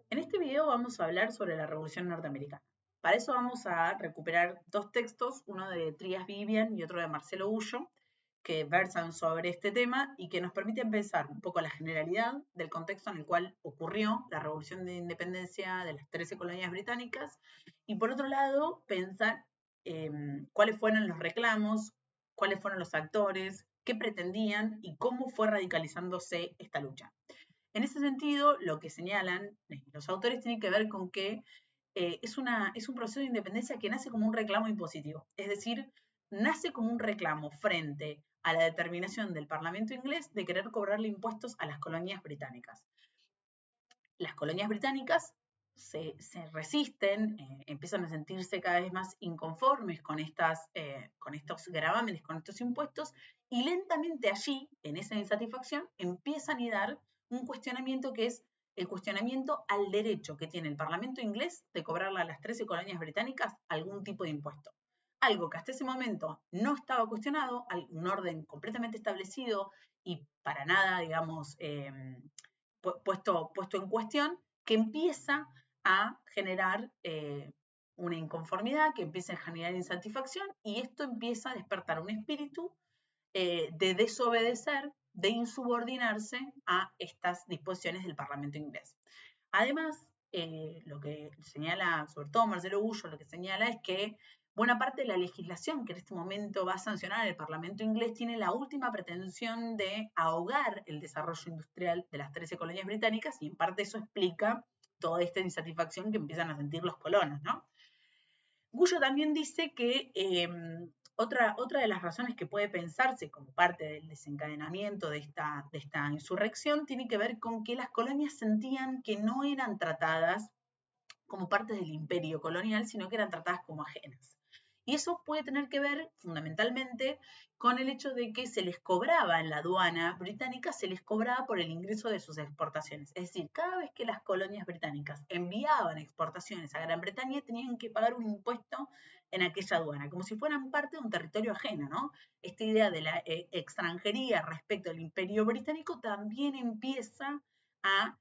En este video vamos a hablar sobre la Revolución Norteamericana. Para eso vamos a recuperar dos textos, uno de Trias Vivian y otro de Marcelo Ullo, que versan sobre este tema y que nos permiten pensar un poco la generalidad del contexto en el cual ocurrió la Revolución de Independencia de las 13 colonias británicas y por otro lado pensar cuáles fueron los reclamos, cuáles fueron los actores, qué pretendían y cómo fue radicalizándose esta lucha. En ese sentido, lo que señalan los autores tiene que ver con que es un proceso de independencia que nace como un reclamo impositivo, es decir, nace como un reclamo frente a la determinación del Parlamento inglés de querer cobrarle impuestos a las colonias británicas. Las colonias británicas se resisten, empiezan a sentirse cada vez más inconformes con estos gravámenes, con estos impuestos, y lentamente allí, en esa insatisfacción, empiezan a dar un cuestionamiento que es el cuestionamiento al derecho que tiene el Parlamento inglés de cobrarle a las 13 colonias británicas algún tipo de impuesto. Algo que hasta ese momento no estaba cuestionado, un orden completamente establecido y para nada, digamos, puesto en cuestión, que empieza a generar una inconformidad, que empieza a generar insatisfacción y esto empieza a despertar un espíritu de desobedecer, de insubordinarse a estas disposiciones del Parlamento inglés. Además, lo que señala, sobre todo Marcelo Ullo, lo que señala es que buena parte de la legislación que en este momento va a sancionar el Parlamento inglés tiene la última pretensión de ahogar el desarrollo industrial de las 13 colonias británicas y en parte eso explica toda esta insatisfacción que empiezan a sentir los colonos, ¿no? Gullo también dice que otra de las razones que puede pensarse como parte del desencadenamiento de esta insurrección tiene que ver con que las colonias sentían que no eran tratadas como parte del imperio colonial, sino que eran tratadas como ajenas. Y eso puede tener que ver fundamentalmente con el hecho de que se les cobraba en la aduana británica, se les cobraba por el ingreso de sus exportaciones. Es decir, cada vez que las colonias británicas enviaban exportaciones a Gran Bretaña, tenían que pagar un impuesto en aquella aduana, como si fueran parte de un territorio ajeno, ¿no? Esta idea de la extranjería respecto al imperio británico también empieza a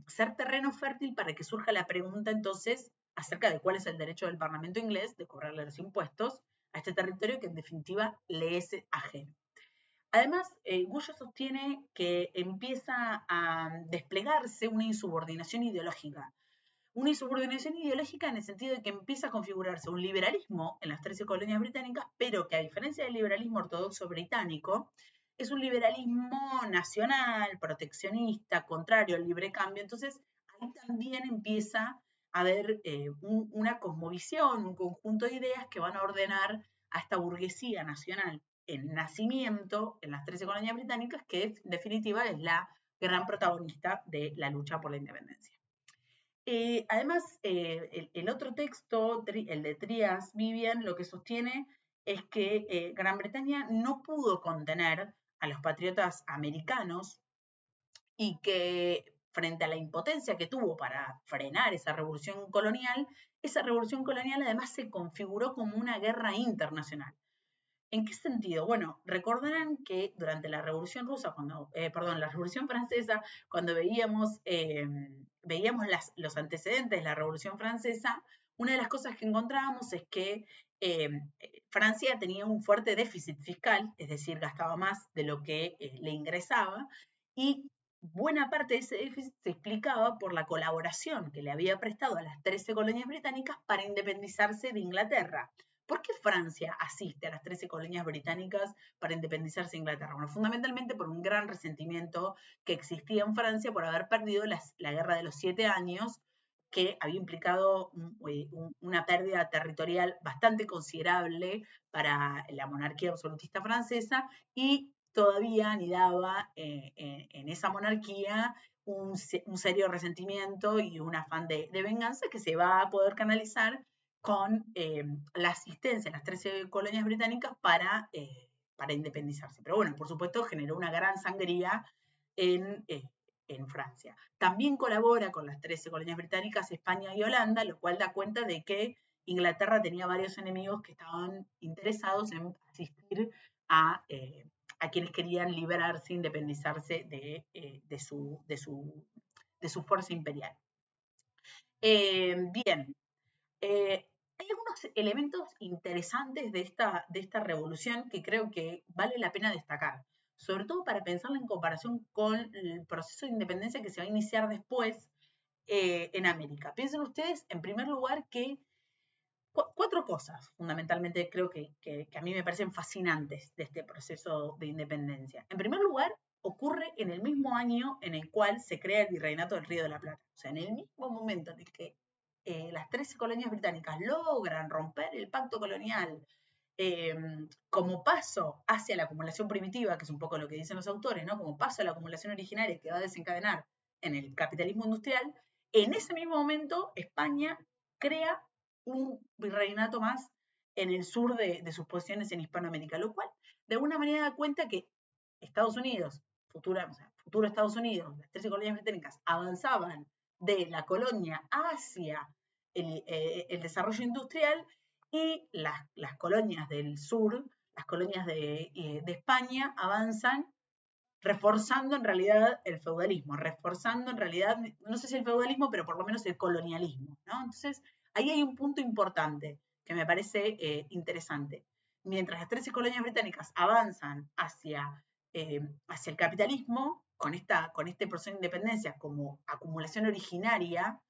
ser terreno fértil para que surja la pregunta entonces acerca de cuál es el derecho del Parlamento inglés de cobrarle los impuestos a este territorio que en definitiva le es ajeno. Además, Gullo sostiene que empieza a desplegarse una insubordinación ideológica. Una insubordinación ideológica en el sentido de que empieza a configurarse un liberalismo en las 13 colonias británicas, pero que a diferencia del liberalismo ortodoxo británico, es un liberalismo nacional, proteccionista, contrario al libre cambio. Entonces, ahí también empieza a haber una cosmovisión, un conjunto de ideas que van a ordenar a esta burguesía nacional en nacimiento en las 13 colonias británicas, que en definitiva es la gran protagonista de la lucha por la independencia. Además, el otro texto, el de Trias Vivian, lo que sostiene es que Gran Bretaña no pudo contener a los patriotas americanos y que frente a la impotencia que tuvo para frenar esa revolución colonial además se configuró como una guerra internacional. ¿En qué sentido? Bueno, recordarán que durante la Revolución Rusa, la Revolución Francesa, cuando veíamos los antecedentes de la Revolución Francesa, una de las cosas que encontrábamos es que eh, Francia tenía un fuerte déficit fiscal, es decir, gastaba más de lo que le ingresaba, y buena parte de ese déficit se explicaba por la colaboración que le había prestado a las 13 colonias británicas para independizarse de Inglaterra. ¿Por qué Francia asiste a las 13 colonias británicas para independizarse de Inglaterra? Bueno, fundamentalmente por un gran resentimiento que existía en Francia por haber perdido la guerra de los 7 años, que había implicado una pérdida territorial bastante considerable para la monarquía absolutista francesa y todavía anidaba en esa monarquía un serio resentimiento y un afán de venganza que se va a poder canalizar con la asistencia a las 13 colonias británicas para independizarse. Pero bueno, por supuesto generó una gran sangría en Francia. También colabora con las 13 colonias británicas España y Holanda, lo cual da cuenta de que Inglaterra tenía varios enemigos que estaban interesados en asistir a quienes querían liberarse, independizarse de su fuerza imperial. Bien, hay algunos elementos interesantes de esta revolución que creo que vale la pena destacar, sobre todo para pensarla en comparación con el proceso de independencia que se va a iniciar después en América. Piensen ustedes, en primer lugar, que cuatro cosas fundamentalmente creo que a mí me parecen fascinantes de este proceso de independencia. En primer lugar, ocurre en el mismo año en el cual se crea el Virreinato del Río de la Plata. O sea, en el mismo momento en el que las 13 colonias británicas logran romper el pacto colonial eh, como paso hacia la acumulación primitiva, que es un poco lo que dicen los autores, ¿no? Como paso a la acumulación originaria que va a desencadenar en el capitalismo industrial, en ese mismo momento España crea un virreinato más en el sur de sus posiciones en Hispanoamérica, lo cual de alguna manera da cuenta que Estados Unidos, futuro Estados Unidos, las 13 colonias británicas, avanzaban de la colonia hacia el desarrollo industrial y las colonias del sur, las colonias de España, avanzan reforzando en realidad el feudalismo, reforzando en realidad, no sé si el feudalismo, pero por lo menos el colonialismo, ¿no? Entonces, ahí hay un punto importante que me parece interesante. Mientras las 13 colonias británicas avanzan hacia el capitalismo, con este proceso de independencia como acumulación originaria,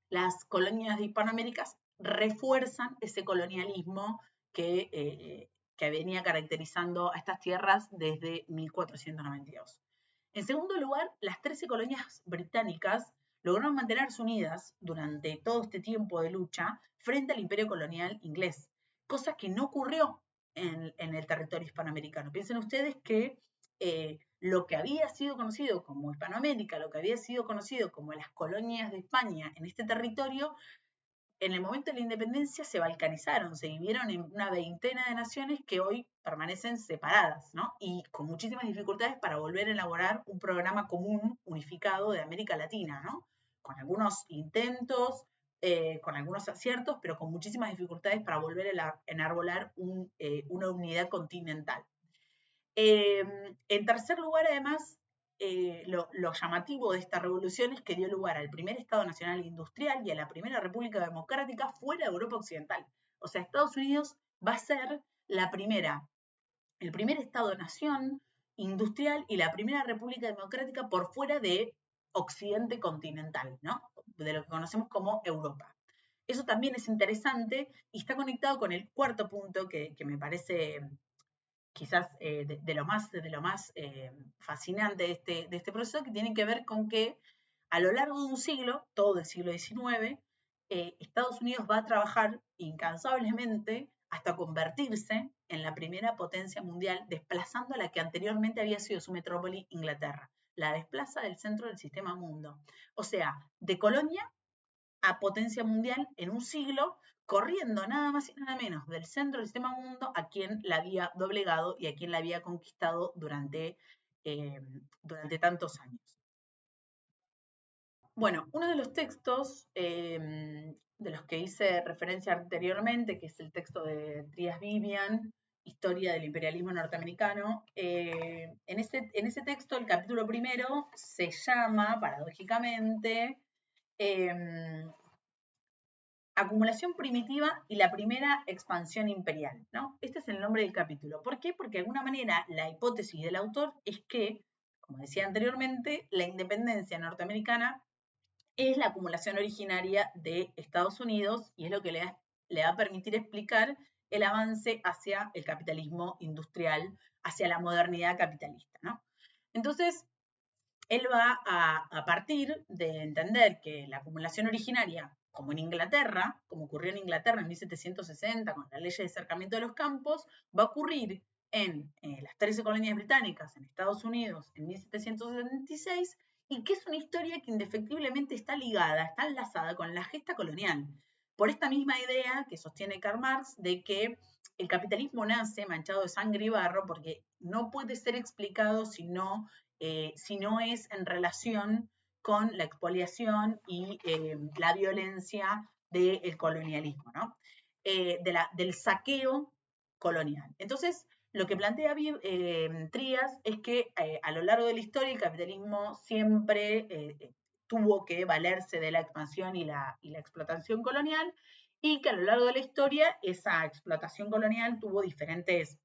las colonias de Hispanoamérica refuerzan ese colonialismo que venía caracterizando a estas tierras desde 1492. En segundo lugar, las 13 colonias británicas lograron mantenerse unidas durante todo este tiempo de lucha frente al imperio colonial inglés, cosa que no ocurrió en el territorio hispanoamericano. Piensen ustedes que lo que había sido conocido como Hispanoamérica, lo que había sido conocido como las colonias de España en este territorio, en el momento de la independencia se balcanizaron, se dividieron en una veintena de naciones que hoy permanecen separadas, ¿no? Y con muchísimas dificultades para volver a elaborar un programa común, unificado de América Latina, ¿no? Con algunos intentos, con algunos aciertos, pero con muchísimas dificultades para volver a enarbolar una unidad continental. En tercer lugar, además, lo llamativo de esta revolución es que dio lugar al primer Estado Nacional Industrial y a la primera República Democrática fuera de Europa Occidental. O sea, Estados Unidos va a ser el primer Estado-nación industrial y la primera República Democrática por fuera de Occidente continental, ¿no? De lo que conocemos como Europa. Eso también es interesante y está conectado con el cuarto punto que me parece quizás de lo más fascinante de este proceso, que tiene que ver con que a lo largo de un siglo, todo el siglo XIX, Estados Unidos va a trabajar incansablemente hasta convertirse en la primera potencia mundial, desplazando a la que anteriormente había sido su metrópoli, Inglaterra. La desplaza del centro del sistema mundo. O sea, de colonia a potencia mundial en un siglo, corriendo nada más y nada menos del centro del sistema mundo a quien la había doblegado y a quien la había conquistado durante tantos años. Bueno, uno de los textos de los que hice referencia anteriormente, que es el texto de Trias Vivian, Historia del imperialismo norteamericano, en ese texto el capítulo primero se llama, paradójicamente, acumulación primitiva y la primera expansión imperial, ¿no? Este es el nombre del capítulo. ¿Por qué? Porque de alguna manera la hipótesis del autor es que, como decía anteriormente, la independencia norteamericana es la acumulación originaria de Estados Unidos y es lo que le va a permitir explicar el avance hacia el capitalismo industrial, hacia la modernidad capitalista, ¿no? Entonces, él va a partir de entender que la acumulación originaria, como en Inglaterra, como ocurrió en Inglaterra en 1760 con la ley de cercamiento de los campos, va a ocurrir en las 13 colonias británicas en Estados Unidos en 1776 y que es una historia que indefectiblemente está ligada, está enlazada con la gesta colonial. Por esta misma idea que sostiene Karl Marx de que el capitalismo nace manchado de sangre y barro porque no puede ser explicado si no es en relación con la expoliación y la violencia del colonialismo, ¿no? Del saqueo colonial. Entonces, lo que plantea Trías es que a lo largo de la historia el capitalismo siempre tuvo que valerse de la expansión y la explotación colonial, y que a lo largo de la historia esa explotación colonial tuvo diferentes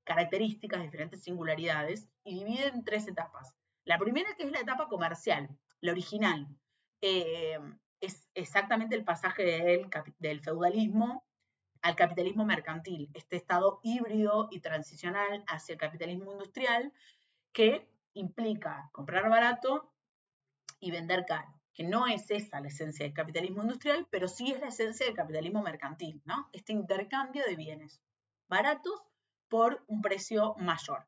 características, diferentes singularidades, y divide en 3 etapas. La primera, que es la etapa comercial, la original, es exactamente el pasaje del feudalismo al capitalismo mercantil, este estado híbrido y transicional hacia el capitalismo industrial que implica comprar barato y vender caro, que no es esa la esencia del capitalismo industrial, pero sí es la esencia del capitalismo mercantil, ¿no? Este intercambio de bienes baratos por un precio mayor.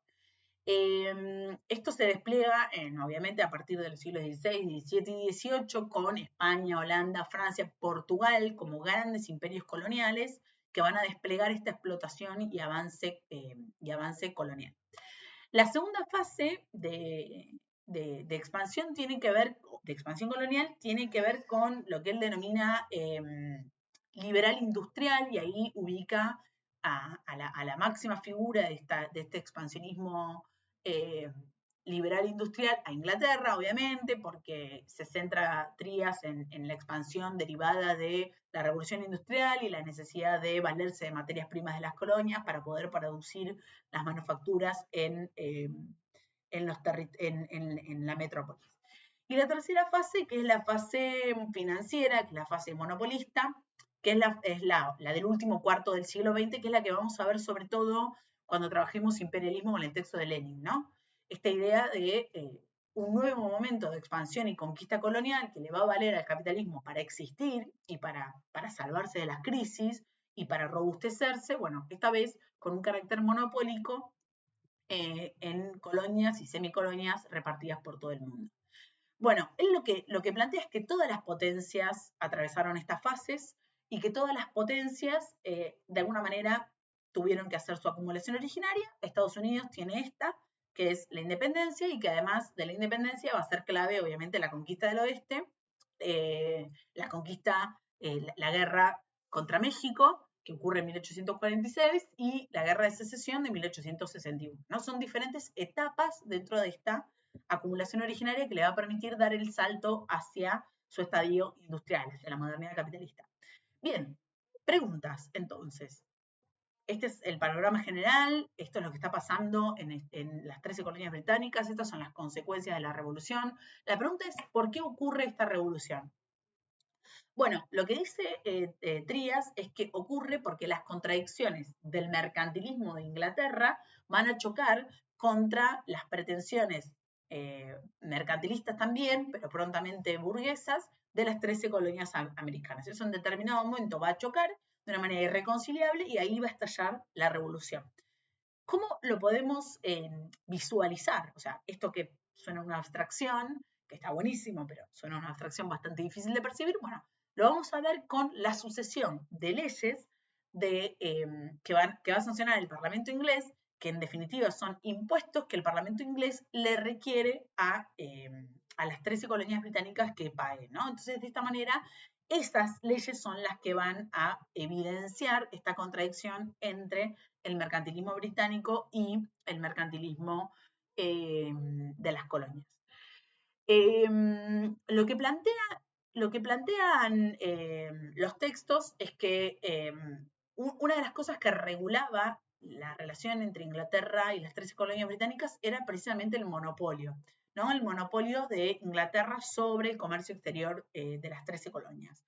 Esto se despliega, obviamente, a partir de los siglos XVI, XVII y XVIII, con España, Holanda, Francia, Portugal, como grandes imperios coloniales que van a desplegar esta explotación y avance colonial. La segunda fase de expansión tiene que ver, de expansión colonial, tiene que ver con lo que él denomina liberal industrial, y ahí ubica a la máxima figura de este expansionismo liberal industrial a Inglaterra, obviamente, porque se centra Trías en la expansión derivada de la revolución industrial y la necesidad de valerse de materias primas de las colonias para poder producir las manufacturas en la metrópolis. Y la tercera fase, que es la fase financiera, que es la fase monopolista, que es la del último cuarto del siglo XX, que es la que vamos a ver sobre todo cuando trabajemos imperialismo con el texto de Lenin, ¿no? Esta idea de un nuevo momento de expansión y conquista colonial que le va a valer al capitalismo para existir y para salvarse de las crisis y para robustecerse, bueno, esta vez con un carácter monopólico en colonias y semicolonias repartidas por todo el mundo. Bueno, él lo que plantea es que todas las potencias atravesaron estas fases y que todas las potencias, de alguna manera, tuvieron que hacer su acumulación originaria. Estados Unidos tiene esta, que es la independencia, y que además de la independencia va a ser clave, obviamente, la conquista del oeste, la conquista, la guerra contra México, que ocurre en 1846, y la guerra de secesión de 1861. ¿No? Son diferentes etapas dentro de esta acumulación originaria que le va a permitir dar el salto hacia su estadio industrial, hacia la modernidad capitalista. Bien, preguntas entonces. Este es el panorama general, esto es lo que está pasando en las 13 colonias británicas, estas son las consecuencias de la revolución. La pregunta es, ¿por qué ocurre esta revolución? Bueno, lo que dice Trías es que ocurre porque las contradicciones del mercantilismo de Inglaterra van a chocar contra las pretensiones mercantilistas también, pero prontamente burguesas, de las 13 colonias americanas. Eso en determinado momento va a chocar de una manera irreconciliable y ahí va a estallar la revolución. ¿Cómo lo podemos visualizar? O sea, esto que suena una abstracción, que está buenísimo, pero suena una abstracción bastante difícil de percibir, bueno, lo vamos a ver con la sucesión de leyes que va a sancionar el Parlamento inglés, que en definitiva son impuestos que el Parlamento inglés le requiere a las 13 colonias británicas que paguen, ¿no? Entonces, de esta manera, esas leyes son las que van a evidenciar esta contradicción entre el mercantilismo británico y el mercantilismo de las colonias. Lo que plantean los textos es que una de las cosas que regulaba la relación entre Inglaterra y las 13 colonias británicas era precisamente el monopolio, ¿no? El monopolio de Inglaterra sobre el comercio exterior de las 13 colonias.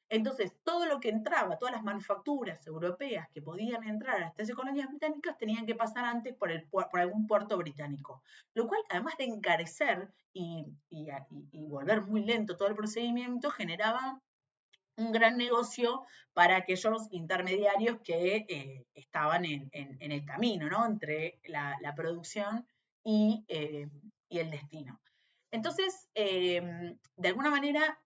Entonces, todo lo que entraba, todas las manufacturas europeas que podían entrar a las 13 colonias británicas tenían que pasar antes por algún puerto británico, lo cual, además de encarecer y volver muy lento todo el procedimiento, generaba un gran negocio para aquellos intermediarios que estaban en el camino, ¿no? Entre la producción y el destino. Entonces, de alguna manera,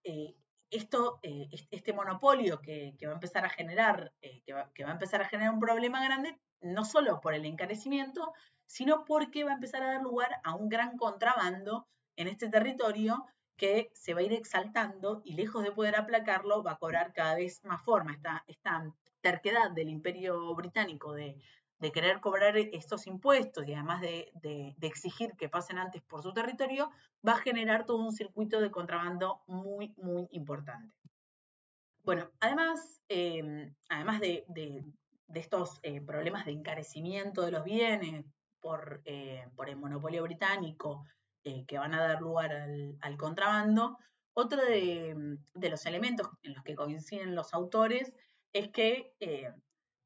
este monopolio que va a empezar a generar, que va a empezar a generar un problema grande, no solo por el encarecimiento, sino porque va a empezar a dar lugar a un gran contrabando en este territorio que se va a ir exaltando y lejos de poder aplacarlo, va a cobrar cada vez más forma. Esta terquedad del Imperio Británico de de querer cobrar estos impuestos y además de exigir que pasen antes por su territorio, va a generar todo un circuito de contrabando muy, muy importante. Bueno, además de estos problemas de encarecimiento de los bienes por el monopolio británico que van a dar lugar al contrabando, otro de los elementos en los que coinciden los autores es que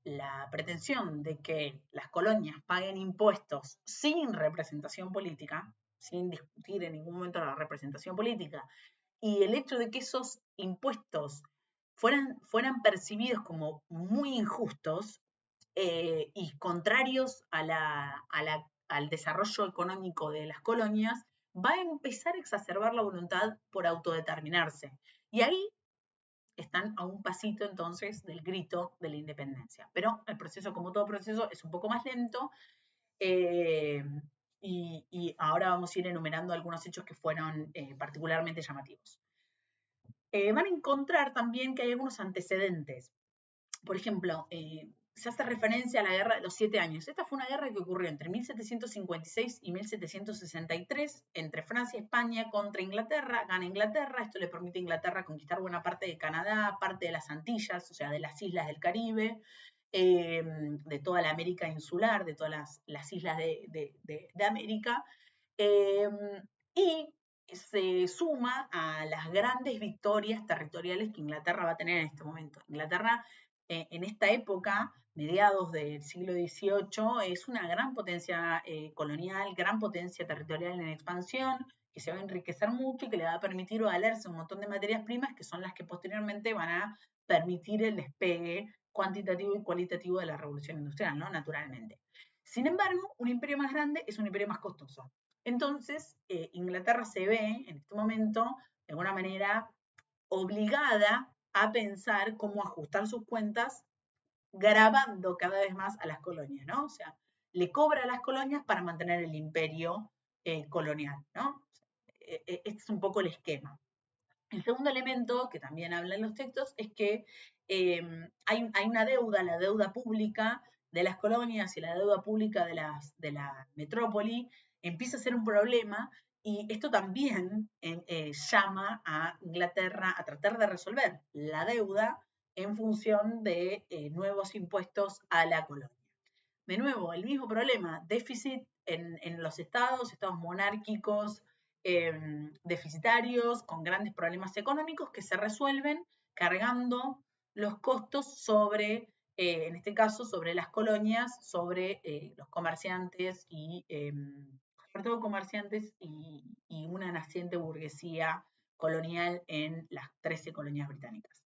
la pretensión de que las colonias paguen impuestos sin representación política, sin discutir en ningún momento la representación política, y el hecho de que esos impuestos fueran percibidos como muy injustos y contrarios al desarrollo económico de las colonias, va a empezar a exacerbar la voluntad por autodeterminarse. Y ahí están a un pasito entonces del grito de la independencia. Pero el proceso, como todo proceso, es un poco más lento. eh, y ahora vamos a ir enumerando algunos hechos que fueron particularmente llamativos. Van a encontrar también que hay algunos antecedentes. Por ejemplo, se hace referencia a la Guerra de los 7 años. Esta fue una guerra que ocurrió entre 1756 y 1763 entre Francia y España contra Inglaterra. Gana Inglaterra, esto le permite a Inglaterra conquistar buena parte de Canadá, parte de las Antillas, o sea, de las islas del Caribe, de toda la América insular, de todas las islas de América. Y se suma a las grandes victorias territoriales que Inglaterra va a tener en este momento. Inglaterra en esta época, mediados del siglo XVIII, es una gran potencia colonial, gran potencia territorial en expansión, que se va a enriquecer mucho y que le va a permitir valerse un montón de materias primas que son las que posteriormente van a permitir el despegue cuantitativo y cualitativo de la revolución industrial, ¿no? Naturalmente. Sin embargo, un imperio más grande es un imperio más costoso. Entonces, Inglaterra se ve en este momento, de alguna manera, obligada a pensar cómo ajustar sus cuentas grabando cada vez más a las colonias, ¿no? O sea, le cobra a las colonias para mantener el imperio colonial, ¿no? Este es un poco el esquema. El segundo elemento que también habla en los textos es que hay una deuda, la deuda pública de las colonias y la deuda pública de la metrópoli empieza a ser un problema y esto también llama a Inglaterra a tratar de resolver la deuda en función de nuevos impuestos a la colonia. De nuevo, el mismo problema, déficit en los estados monárquicos, deficitarios, con grandes problemas económicos que se resuelven cargando los costos sobre, en este caso, sobre las colonias, sobre los comerciantes y, sobre todo comerciantes y una naciente burguesía colonial en las 13 colonias británicas.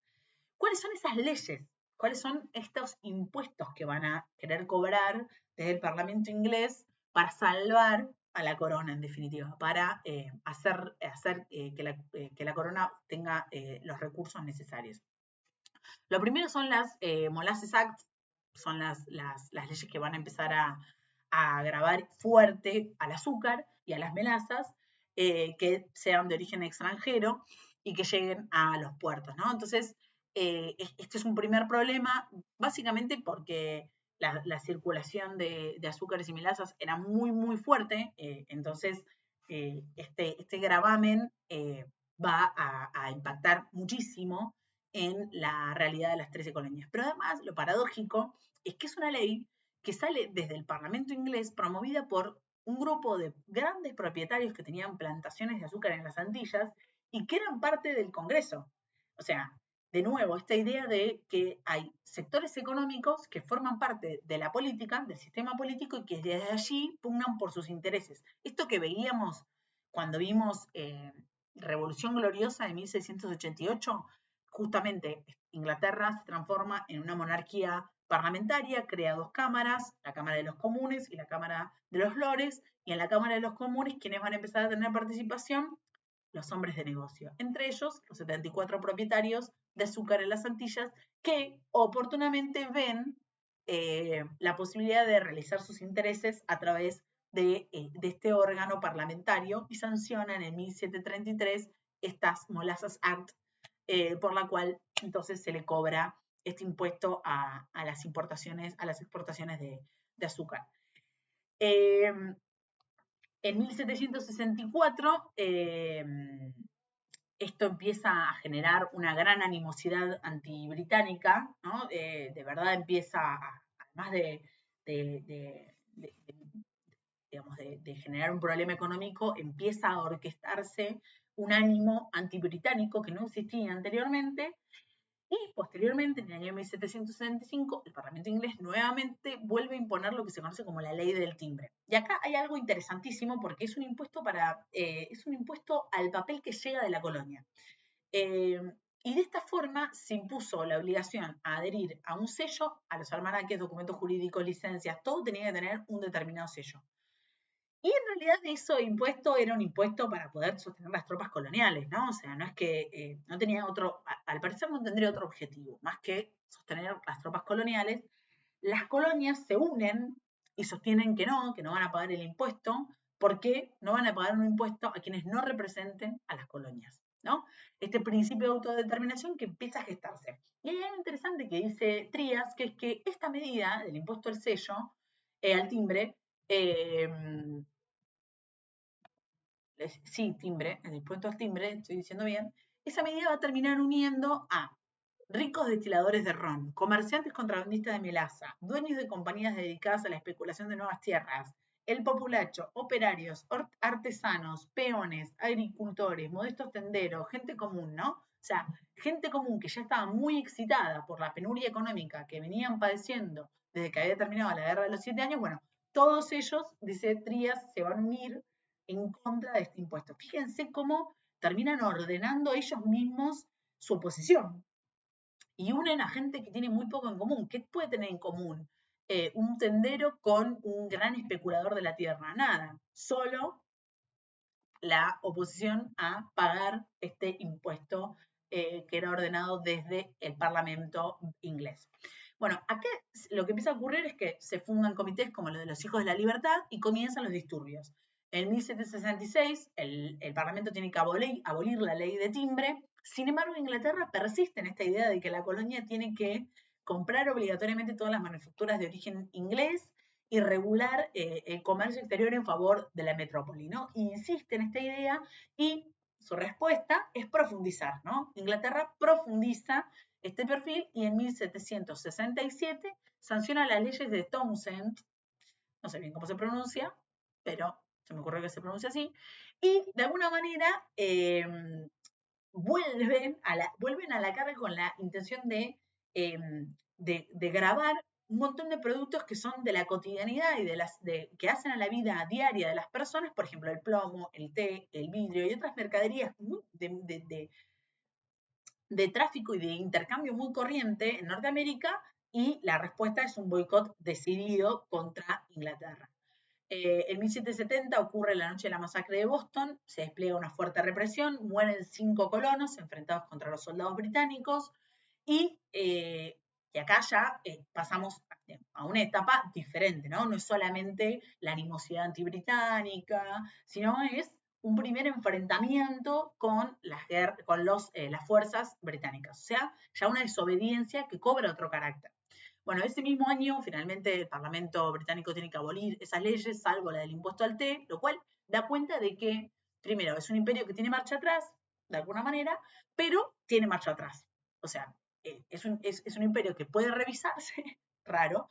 ¿Cuáles son esas leyes? ¿Cuáles son estos impuestos que van a querer cobrar desde el Parlamento inglés para salvar a la corona, en definitiva, para hacer que la corona tenga los recursos necesarios? Lo primero son las Molasses Act, son las leyes que van a empezar a gravar fuerte al azúcar y a las melazas que sean de origen extranjero y que lleguen a los puertos, ¿no? Entonces, este es un primer problema, básicamente porque la circulación de azúcares y melazas era muy, muy fuerte, entonces este gravamen va a impactar muchísimo en la realidad de las 13 colonias. Pero además, lo paradójico es que es una ley que sale desde el Parlamento inglés promovida por un grupo de grandes propietarios que tenían plantaciones de azúcar en las Antillas y que eran parte del Congreso. O sea, de nuevo, esta idea de que hay sectores económicos que forman parte de la política, del sistema político, y que desde allí pugnan por sus intereses. Esto que veíamos cuando vimos Revolución Gloriosa de 1688, justamente Inglaterra se transforma en una monarquía parlamentaria, crea dos cámaras, la Cámara de los Comunes y la Cámara de los Lores, y en la Cámara de los Comunes, ¿quiénes van a empezar a tener participación? Los hombres de negocio, entre ellos los 74 propietarios de azúcar en las Antillas, que oportunamente ven la posibilidad de realizar sus intereses a través de este órgano parlamentario y sancionan en 1733 estas Molasses Act, por la cual entonces se le cobra este impuesto a las importaciones, a las exportaciones de de azúcar. En 1764, esto empieza a generar una gran animosidad antibritánica, ¿no? De verdad empieza, además digamos, de generar un problema económico, empieza a orquestarse un ánimo antibritánico que no existía anteriormente. Y posteriormente, en el año 1765, el Parlamento inglés nuevamente vuelve a imponer lo que se conoce como la ley del timbre. Y acá hay algo interesantísimo porque es un impuesto, es un impuesto al papel que llega de la colonia. Y de esta forma se impuso la obligación a adherir a un sello, a los almanaques, documentos jurídicos, licencias, todo tenía que tener un determinado sello. Y en realidad eso impuesto era un impuesto para poder sostener las tropas coloniales, ¿no? O sea, no es que no tenía otro, al parecer no tendría otro objetivo, más que sostener las tropas coloniales. Las colonias se unen y sostienen que no van a pagar el impuesto, porque no van a pagar un impuesto a quienes no representen a las colonias, ¿no? Este principio de autodeterminación que empieza a gestarse. Y hay algo interesante que dice Trías, que es que esta medida del impuesto al sello, al timbre, sí, timbre, el impuesto al timbre, estoy diciendo bien, esa medida va a terminar uniendo a ricos destiladores de ron, comerciantes contrabandistas de melaza, dueños de compañías dedicadas a la especulación de nuevas tierras, el populacho, operarios, artesanos, peones, agricultores, modestos tenderos, gente común, ¿no? O sea, gente común que ya estaba muy excitada por la penuria económica que venían padeciendo desde que había terminado la Guerra de los 7 años, bueno, todos ellos, dice Trías, se van a unir en contra de este impuesto. Fíjense cómo terminan ordenando ellos mismos su oposición y unen a gente que tiene muy poco en común. ¿Qué puede tener en común un tendero con un gran especulador de la tierra? Nada, solo la oposición a pagar este impuesto que era ordenado desde el Parlamento inglés. Bueno, acá lo que empieza a ocurrir es que se fundan comités como los de los Hijos de la Libertad y comienzan los disturbios. En 1766 el Parlamento tiene que abolir la ley de timbre. Sin embargo, Inglaterra persiste en esta idea de que la colonia tiene que comprar obligatoriamente todas las manufacturas de origen inglés y regular el comercio exterior en favor de la metrópoli, ¿no? Insiste en esta idea y su respuesta es profundizar, ¿no? Inglaterra profundiza este perfil y en 1767 sanciona las leyes de Townshend, no sé bien cómo se pronuncia, pero se me ocurrió que se pronuncia así, y de alguna manera vuelven a la carga con la intención de grabar un montón de productos que son de la cotidianidad y que hacen a la vida diaria de las personas, por ejemplo, el plomo, el té, el vidrio y otras mercaderías de tráfico y de intercambio muy corriente en Norteamérica, y la respuesta es un boicot decidido contra Inglaterra. En 1770 ocurre la noche de la masacre de Boston, se despliega una fuerte represión, mueren 5 colonos enfrentados contra los soldados británicos y acá ya pasamos a una etapa diferente, ¿no? No es solamente la animosidad antibritánica, sino es un primer enfrentamiento con las fuerzas británicas, o sea, ya una desobediencia que cobra otro carácter. Bueno, ese mismo año, finalmente, el Parlamento británico tiene que abolir esas leyes, salvo la del impuesto al té, lo cual da cuenta de que, primero, es un imperio que tiene marcha atrás, de alguna manera, pero tiene marcha atrás. O sea, es un imperio que puede revisarse, raro,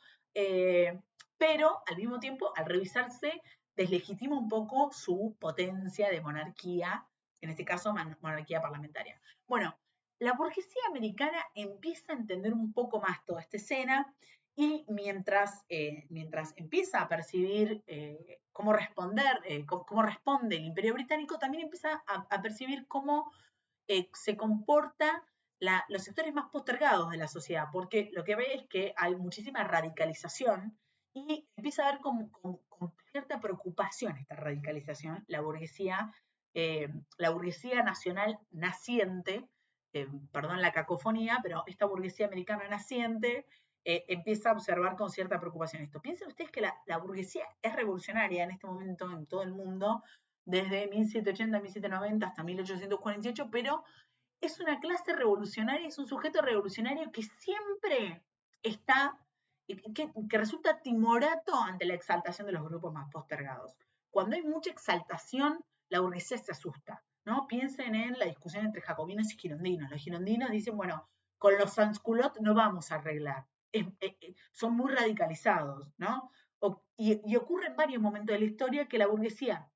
pero al mismo tiempo, al revisarse, deslegitima un poco su potencia de monarquía, en este caso, monarquía parlamentaria. Bueno, la burguesía americana empieza a entender un poco más toda esta escena y mientras empieza a percibir cómo responde el Imperio Británico, también empieza a percibir cómo se comporta los sectores más postergados de la sociedad, porque lo que ve es que hay muchísima radicalización y empieza a ver con cierta preocupación esta radicalización, la burguesía nacional naciente, perdón la cacofonía, pero esta burguesía americana naciente empieza a observar con cierta preocupación esto. Piensen ustedes que la burguesía es revolucionaria en este momento en todo el mundo, desde 1780, 1790 hasta 1848, pero es una clase revolucionaria, es un sujeto revolucionario que siempre está que resulta timorato ante la exaltación de los grupos más postergados. Cuando hay mucha exaltación, la burguesía se asusta, ¿no? Piensen en la discusión entre jacobinos y girondinos. Los girondinos dicen, bueno, con los sans-culottes no vamos a arreglar. Son muy radicalizados, ¿no? Y ocurre en varios momentos de la historia que la burguesía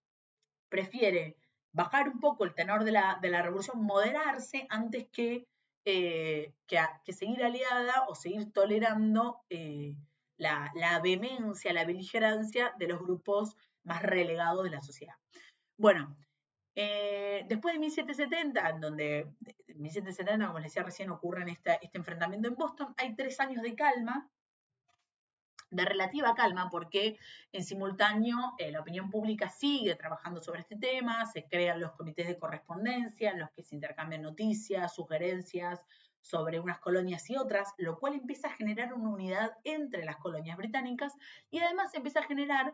prefiere bajar un poco el tenor de la revolución, moderarse antes que seguir aliada o seguir tolerando la vehemencia, la beligerancia de los grupos más relegados de la sociedad. Bueno, después de 1770, en donde en 1770, como les decía recién, ocurre este enfrentamiento en Boston, hay 3 años de calma, de relativa calma, porque en simultáneo la opinión pública sigue trabajando sobre este tema, se crean los comités de correspondencia en los que se intercambian noticias, sugerencias sobre unas colonias y otras, lo cual empieza a generar una unidad entre las colonias británicas y además empieza a generar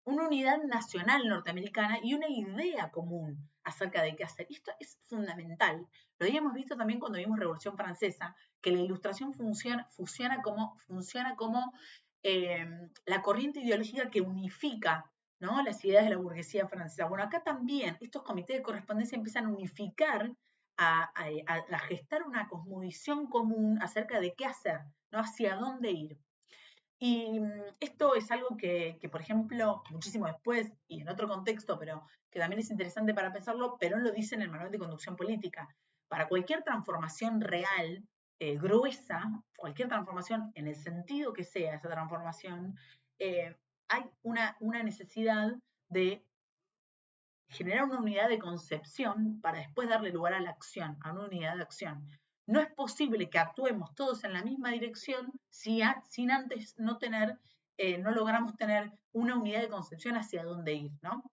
una unidad nacional norteamericana y una idea común acerca de qué hacer. Y esto es fundamental. Lo habíamos visto también cuando vimos Revolución Francesa, que la ilustración funciona como la corriente ideológica que unifica, ¿no?, las ideas de la burguesía francesa. Bueno, acá también estos comités de correspondencia empiezan a unificar, a gestar una cosmovisión común acerca de qué hacer, ¿no?, hacia dónde ir. Y esto es algo que, por ejemplo, muchísimo después y en otro contexto, pero que también es interesante para pensarlo, Perón lo dice en el Manual de Conducción Política. Para cualquier transformación real, gruesa, cualquier transformación en el sentido que sea esa transformación, hay una necesidad de generar una unidad de concepción para después darle lugar a la acción, a una unidad de acción. No es posible que actuemos todos en la misma dirección sin antes no logramos tener una unidad de concepción hacia dónde ir, ¿no?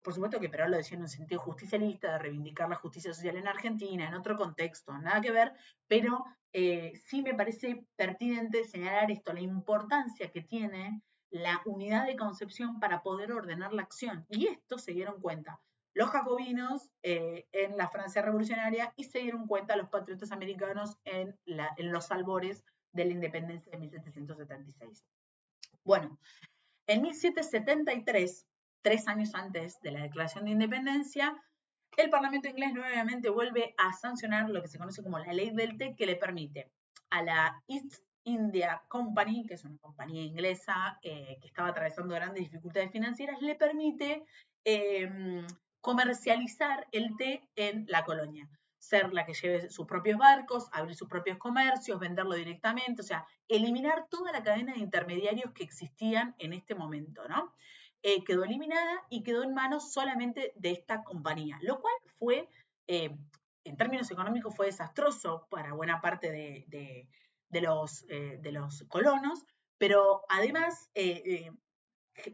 Por supuesto que Perón lo decía en un sentido justicialista, de reivindicar la justicia social en Argentina, en otro contexto, nada que ver, pero sí me parece pertinente señalar esto, la importancia que tiene la unidad de concepción para poder ordenar la acción. Y esto se dieron cuenta los jacobinos en la Francia revolucionaria y se dieron cuenta los patriotas americanos en los albores de la independencia de 1776. Bueno, en 1773, 3 años antes de la declaración de independencia, el Parlamento inglés nuevamente vuelve a sancionar lo que se conoce como la ley del té, que le permite a la East India Company, que es una compañía inglesa que estaba atravesando grandes dificultades financieras, le permite comercializar el té en la colonia. Ser la que lleve sus propios barcos, abrir sus propios comercios, venderlo directamente, o sea, eliminar toda la cadena de intermediarios que existían en este momento, ¿no? Quedó eliminada y quedó en manos solamente de esta compañía, lo cual fue, en términos económicos, fue desastroso para buena parte de los colonos, pero además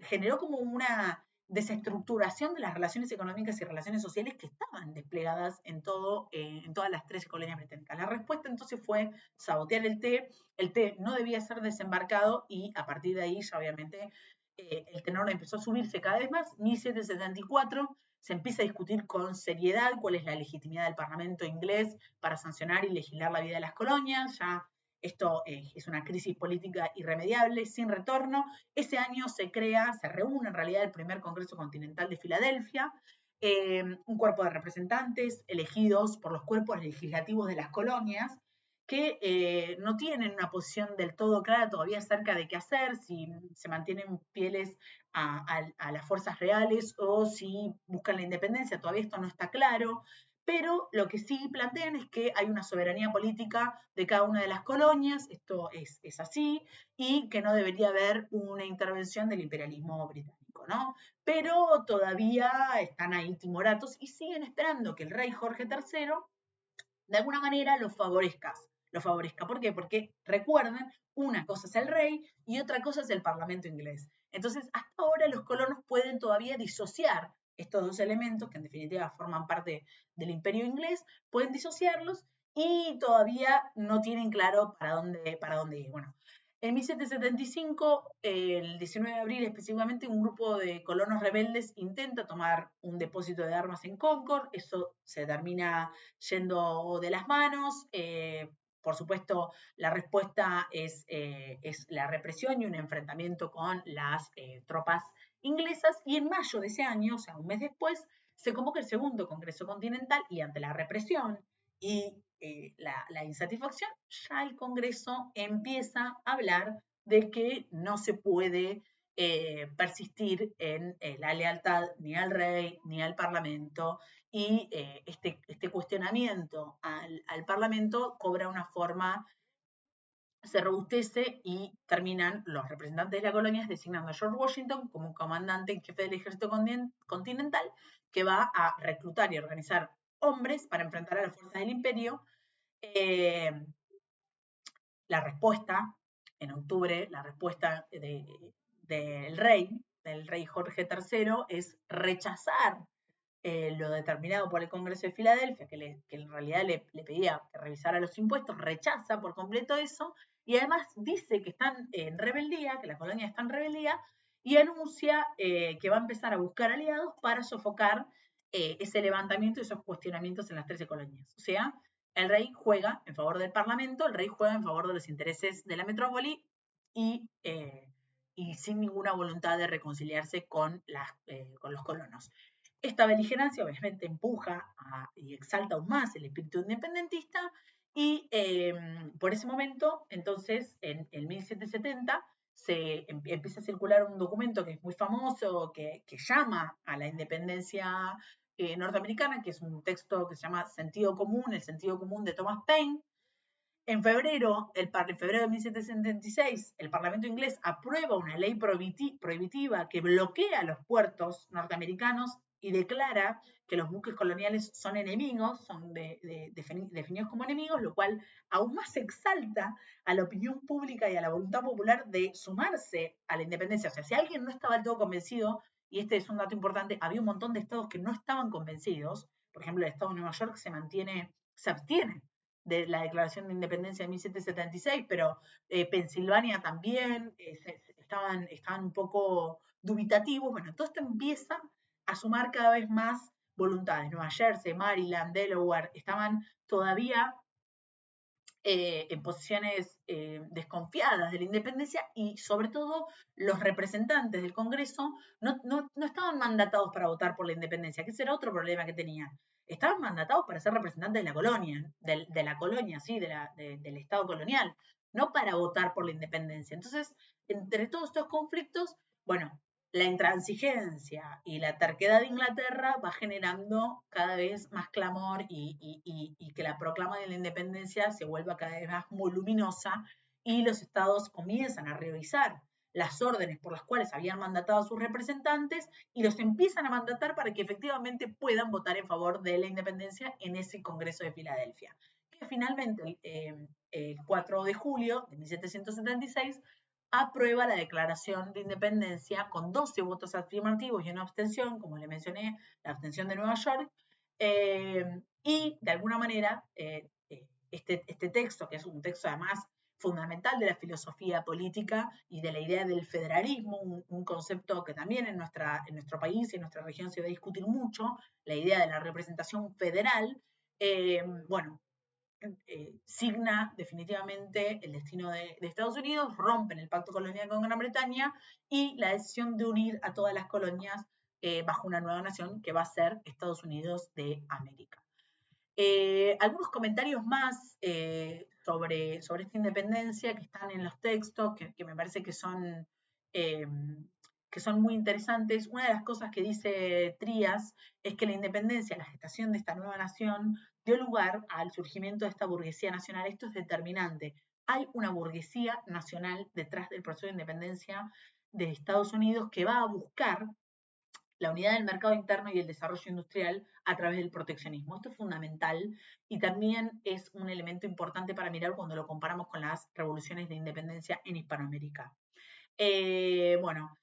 generó como una desestructuración de las relaciones económicas y relaciones sociales que estaban desplegadas en todas las 13 colonias británicas. La respuesta entonces fue sabotear el té no debía ser desembarcado y a partir de ahí ya obviamente el tenor empezó a subirse cada vez más. 1774 se empieza a discutir con seriedad cuál es la legitimidad del Parlamento inglés para sancionar y legislar la vida de las colonias. Ya esto es una crisis política irremediable, sin retorno. Ese año se reúne en realidad el primer Congreso Continental de Filadelfia, un cuerpo de representantes elegidos por los cuerpos legislativos de las colonias, que no tienen una posición del todo clara todavía acerca de qué hacer, si se mantienen fieles a las fuerzas reales o si buscan la independencia, todavía esto no está claro. Pero lo que sí plantean es que hay una soberanía política de cada una de las colonias, esto es así, y que no debería haber una intervención del imperialismo británico, ¿no? Pero todavía están ahí timoratos y siguen esperando que el rey Jorge III de alguna manera los favorezca. ¿Por qué? Porque recuerden, una cosa es el rey y otra cosa es el Parlamento inglés. Entonces, hasta ahora los colonos pueden todavía disociar estos dos elementos, que en definitiva forman parte del imperio inglés, pueden disociarlos y todavía no tienen claro para dónde ir. Bueno, en 1775, el 19 de abril específicamente, un grupo de colonos rebeldes intenta tomar un depósito de armas en Concord, eso se termina yendo de las manos, por supuesto, la respuesta es la represión y un enfrentamiento con las tropas inglesas, y en mayo de ese año, o sea, un mes después, se convoca el segundo Congreso Continental y ante la represión y la insatisfacción, ya el Congreso empieza a hablar de que no se puede persistir en la lealtad ni al rey ni al Parlamento, y este cuestionamiento al Parlamento cobra una forma, se robustece y terminan los representantes de las colonias designando a George Washington como comandante en jefe del ejército continental, que va a reclutar y organizar hombres para enfrentar a las fuerzas del imperio. La respuesta, en octubre, la respuesta del rey Jorge III, es rechazar lo determinado por el Congreso de Filadelfia, que en realidad le pedía que revisara los impuestos, rechaza por completo eso, y además dice que están en rebeldía, que la colonia está en rebeldía, y anuncia que va a empezar a buscar aliados para sofocar ese levantamiento y esos cuestionamientos en las 13 colonias. O sea, el rey juega en favor del Parlamento, el rey juega en favor de los intereses de la metrópoli, y sin ninguna voluntad de reconciliarse con los colonos. Esta beligerancia obviamente empuja y exalta aún más el espíritu independentista, y por ese momento, entonces, en 1770, empieza a circular un documento que es muy famoso, que llama a la independencia norteamericana, que es un texto que se llama Sentido Común, el sentido común de Thomas Paine. En febrero de 1776, el Parlamento inglés aprueba una ley prohibitiva que bloquea los puertos norteamericanos y declara que los buques coloniales son enemigos, son definidos como enemigos, lo cual aún más exalta a la opinión pública y a la voluntad popular de sumarse a la independencia. O sea, si alguien no estaba del todo convencido, y este es un dato importante, había un montón de estados que no estaban convencidos. Por ejemplo, el estado de Nueva York se abstiene de la Declaración de Independencia de 1776, pero Pensilvania también estaban un poco dubitativos. Bueno, todo esto empieza a sumar cada vez más voluntades. Nueva Jersey, Maryland, Delaware estaban todavía en posiciones desconfiadas de la independencia, y sobre todo los representantes del Congreso no estaban mandatados para votar por la independencia, que ese era otro problema que tenían. Estaban mandatados para ser representantes de la colonia, sí, del Estado colonial, no para votar por la independencia. Entonces, entre todos estos conflictos, bueno, la intransigencia y la terquedad de Inglaterra va generando cada vez más clamor, y que la proclama de la independencia se vuelva cada vez más voluminosa, y los estados comienzan a revisar las órdenes por las cuales habían mandatado a sus representantes y los empiezan a mandatar para que efectivamente puedan votar en favor de la independencia en ese Congreso de Filadelfia, que finalmente el 4 de julio de 1776 aprueba la Declaración de Independencia con 12 votos afirmativos y una abstención, como le mencioné, la abstención de Nueva York, y de alguna manera este texto, que es un texto además fundamental de la filosofía política y de la idea del federalismo, un concepto que también en nuestro país y en nuestra región se va a discutir mucho, la idea de la representación federal, bueno, signa definitivamente el destino de Estados Unidos, rompen el pacto colonial con Gran Bretaña y la decisión de unir a todas las colonias bajo una nueva nación que va a ser Estados Unidos de América. Algunos comentarios más sobre esta independencia que están en los textos, que me parece eh, que son muy interesantes. Una de las cosas que dice Trías es que la independencia, la gestación de esta nueva nación, dio lugar al surgimiento de esta burguesía nacional. Esto es determinante. Hay una burguesía nacional detrás del proceso de independencia de Estados Unidos que va a buscar la unidad del mercado interno y el desarrollo industrial a través del proteccionismo. Esto es fundamental y también es un elemento importante para mirar cuando lo comparamos con las revoluciones de independencia en Hispanoamérica. Bueno,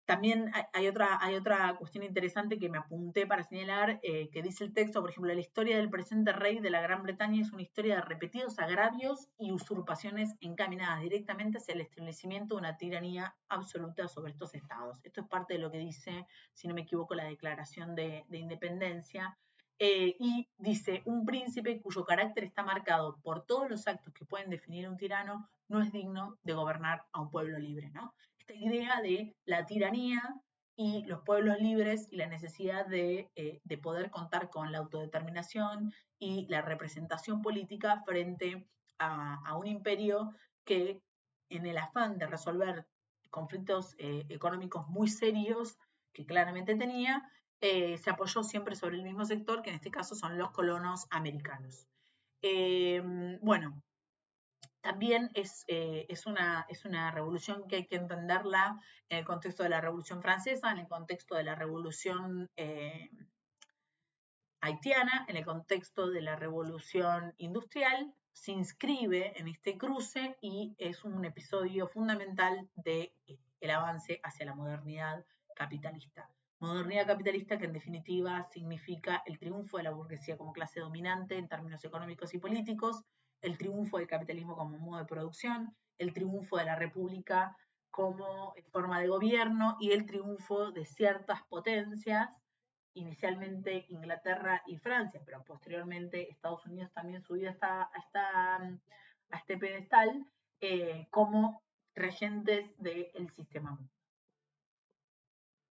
también hay otra cuestión interesante que me apunté para señalar, que dice el texto, por ejemplo, la historia del presente rey de la Gran Bretaña es una historia de repetidos agravios y usurpaciones encaminadas directamente hacia el establecimiento de una tiranía absoluta sobre estos estados. Esto es parte de lo que dice, si no me equivoco, la Declaración de Independencia. Y dice, un príncipe cuyo carácter está marcado por todos los actos que pueden definir un tirano no es digno de gobernar a un pueblo libre, ¿no? Esta idea de la tiranía y los pueblos libres y la necesidad de poder contar con la autodeterminación y la representación política frente a un imperio que en el afán de resolver conflictos económicos muy serios que claramente tenía, se apoyó siempre sobre el mismo sector, que en este caso son los colonos americanos. Bueno, también es una revolución que hay que entenderla en el contexto de la Revolución Francesa, en el contexto de la Revolución haitiana, en el contexto de la Revolución Industrial, se inscribe en este cruce y es un episodio fundamental del avance hacia la modernidad capitalista. Modernidad capitalista que en definitiva significa el triunfo de la burguesía como clase dominante en términos económicos y políticos, el triunfo del capitalismo como modo de producción, el triunfo de la república como forma de gobierno y el triunfo de ciertas potencias, inicialmente Inglaterra y Francia, pero posteriormente Estados Unidos también subió a este pedestal como regentes del sistema mundial.